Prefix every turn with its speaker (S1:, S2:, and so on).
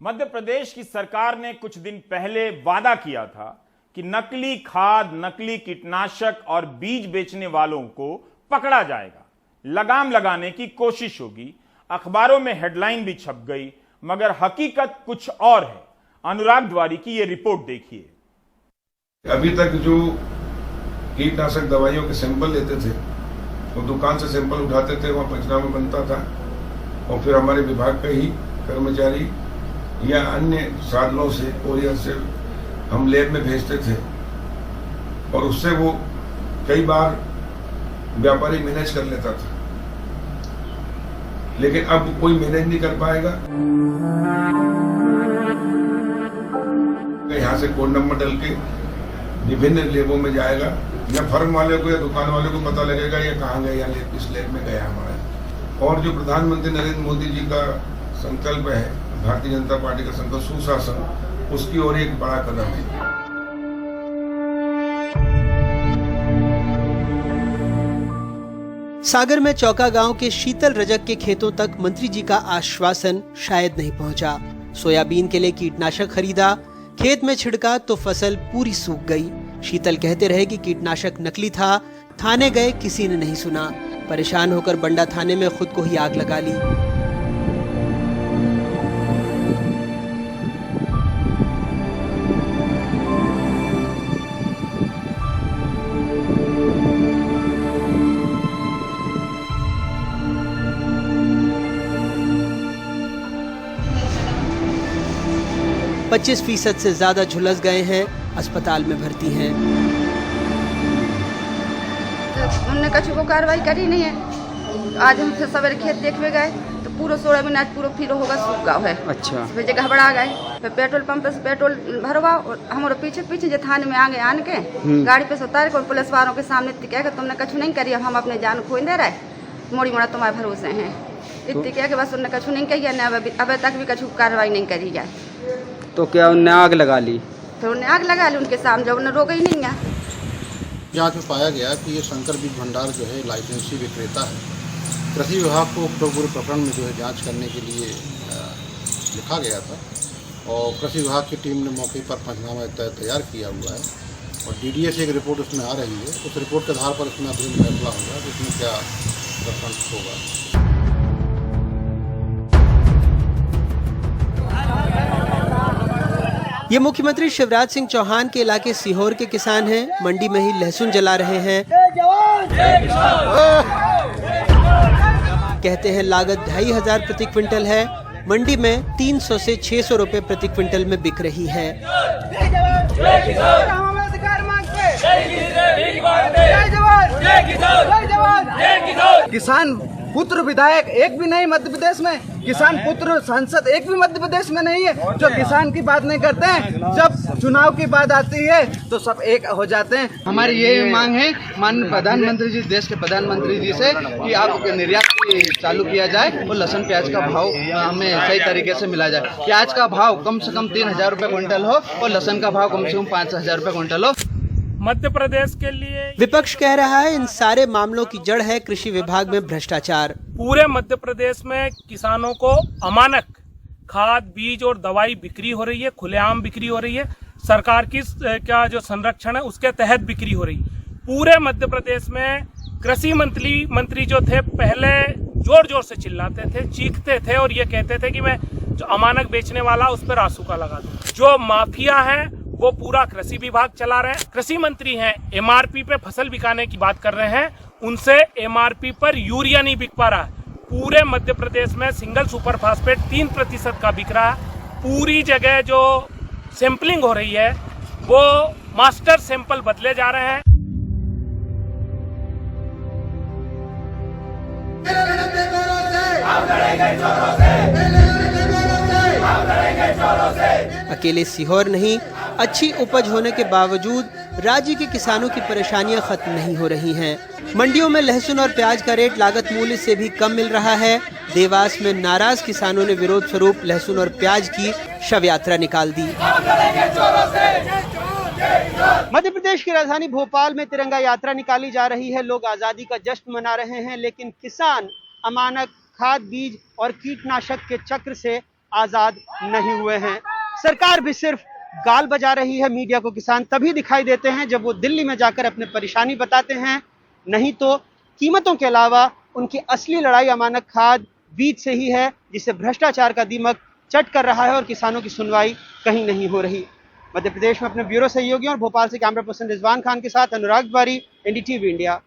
S1: मध्य प्रदेश की सरकार ने कुछ दिन पहले वादा किया था कि नकली खाद, नकली कीटनाशक और बीज बेचने वालों को पकड़ा जाएगा, लगाम लगाने की कोशिश होगी। अखबारों में हेडलाइन भी छप गई, मगर हकीकत कुछ और है। अनुराग द्वारी की यह रिपोर्ट देखिए।
S2: अभी तक जो कीटनाशक दवाइयों के सैंपल लेते थे, वो दुकान से सैंपल उठाते थे, वहाँ पंचनामा बनता था और फिर हमारे विभाग का ही कर्मचारी या अन्य साधनों से कोरियर से हम लैब में भेजते थे और उससे वो कई बार व्यापारी मैनेज कर लेता था, लेकिन अब कोई मैनेज नहीं कर पाएगा। यहाँ से कोड नंबर डल के विभिन्न लेबों में जाएगा, या फर्म वाले को या दुकान वाले को पता लगेगा ये कहाँ गया, इस लेब में गया हमारा। और जो प्रधानमंत्री नरेंद्र मोदी जी का संकल्प है, भारतीय जनता पार्टी का संकल्प सुशासन, उसकी ओर एक बड़ा कदम है।
S3: सागर में चौका गांव के शीतल रजक के खेतों तक मंत्री जी का आश्वासन शायद नहीं पहुंचा। सोयाबीन के लिए कीटनाशक खरीदा, खेत में छिड़का तो फसल पूरी सूख गई। शीतल कहते रहे कि कीटनाशक नकली था। थाने गए, किसी ने नहीं सुना। परेशान होकर बंडा थाने में खुद को ही आग लगा ली। पच्चीस % से ज्यादा झुलस गए हैं, अस्पताल में भर्ती हैं।
S4: हमने कछु को कार्रवाई करी नहीं है। आज हम फिर सवेरे खेत देखने गए तो पूरा सोयाबीन आज पूरा फिर होगा सूख गया है।
S3: अच्छा।
S4: फिर जगह घबरा गए, फिर पेट्रोल पंप से पेट्रोल भरवा और हमारे पीछे पीछे जो थाने में आगे आन के गाड़ी पे से उतार के पुलिस वालों के सामने कह के तुमने कछु नहीं करी, हम अपने जान खो दे रहे, मोड़ी मोड़ा तुम्हारे भरोसे हैं। इतनी कह के बस उन्होंने कछु नहीं कही, अब तक भी कछु कार्रवाई नहीं करी जाए।
S3: तो क्या उनने आग लगा ली?
S4: तो उन्हें आग लगा ली उनके सामने, जब उन्हें रोका ही नहीं है।
S5: जांच में पाया गया कि ये शंकर बीज भंडार जो है लाइसेंसी विक्रेता है। कृषि विभाग को पूरे प्रकरण में जो है जांच करने के लिए लिखा गया था और कृषि विभाग की टीम ने मौके पर पंचनामा तैयार किया हुआ है और डीडीए से एक रिपोर्ट उसमें आ रही है। उस रिपोर्ट के आधार पर उसमें अग्रिम फैसला होगा कि उसमें क्या प्रकरण होगा।
S3: ये मुख्यमंत्री शिवराज सिंह चौहान के इलाके सीहोर के किसान हैं। मंडी में ही लहसुन जला रहे हैं। कहते हैं लागत 2500 प्रति क्विंटल है। मंडी में 300 से 600 रुपए प्रति क्विंटल में बिक रही है।
S6: किसान पुत्र विधायक एक भी नहीं मध्य प्रदेश में, किसान पुत्र सांसद एक भी मध्य प्रदेश में नहीं है जो किसान की बात नहीं करते हैं। जब चुनाव की बात आती है तो सब एक हो जाते हैं। हमारी ये मांग है माननीय प्रधानमंत्री जी, देश के प्रधानमंत्री जी से कि आप निर्यात चालू किया जाए और लहसुन प्याज का भाव हमें सही तरीके से मिला जाए। प्याज का भाव कम से कम 3000 रुपए क्विंटल हो और लहसुन का भाव कम से कम 5000 रुपए क्विंटल हो।
S7: मध्य प्रदेश के लिए
S3: विपक्ष कह रहा है इन सारे मामलों की जड़ है कृषि विभाग में भ्रष्टाचार।
S7: पूरे मध्य प्रदेश में किसानों को अमानक खाद, बीज और दवाई बिक्री हो रही है, खुलेआम बिक्री हो रही है। सरकार की क्या जो संरक्षण है उसके तहत बिक्री हो रही है। पूरे मध्य प्रदेश में कृषि मंत्री जो थे पहले जोर जोर से चिल्लाते थे, चीखते थे और ये कहते थे कि मैं जो अमानक बेचने वाला उस पर आसूका लगा दूं। जो माफिया है वो पूरा कृषि विभाग चला रहे हैं। कृषि मंत्री हैं, एमआरपी पे फसल बिकाने की बात कर रहे हैं, उनसे एमआरपी पर यूरिया नहीं बिक पा रहा। पूरे मध्य प्रदेश में सिंगल सुपर फास्फेट 3% का बिक रहा है। पूरी जगह जो सैंपलिंग हो रही है वो मास्टर सैंपल बदले जा रहे हैं।
S3: अकेले सीहोर नहीं, अच्छी उपज होने के बावजूद राज्य के किसानों की परेशानियां खत्म नहीं हो रही हैं। मंडियों में लहसुन और प्याज का रेट लागत मूल्य से भी कम मिल रहा है। देवास में नाराज किसानों ने विरोध स्वरूप लहसुन और प्याज की शव यात्रा निकाल दी। मध्य प्रदेश की राजधानी भोपाल में तिरंगा यात्रा निकाली जा रही है। लोग आजादी का जश्न मना रहे हैं, लेकिन किसान अमानक खाद, बीज और कीटनाशक के चक्र से आजाद नहीं हुए हैं। सरकार भी सिर्फ गाल बजा रही है। मीडिया को किसान तभी दिखाई देते हैं जब वो दिल्ली में जाकर अपनी परेशानी बताते हैं, नहीं तो कीमतों के अलावा उनकी असली लड़ाई अमानक खाद बीज से ही है, जिसे भ्रष्टाचार का दीमक चट कर रहा है और किसानों की सुनवाई कहीं नहीं हो रही। मध्य प्रदेश में अपने ब्यूरो सहयोगियों और भोपाल से कैमरा पर्सन रिजवान खान के साथ अनुराग तिवारी, एनडीटीवी इंडिया।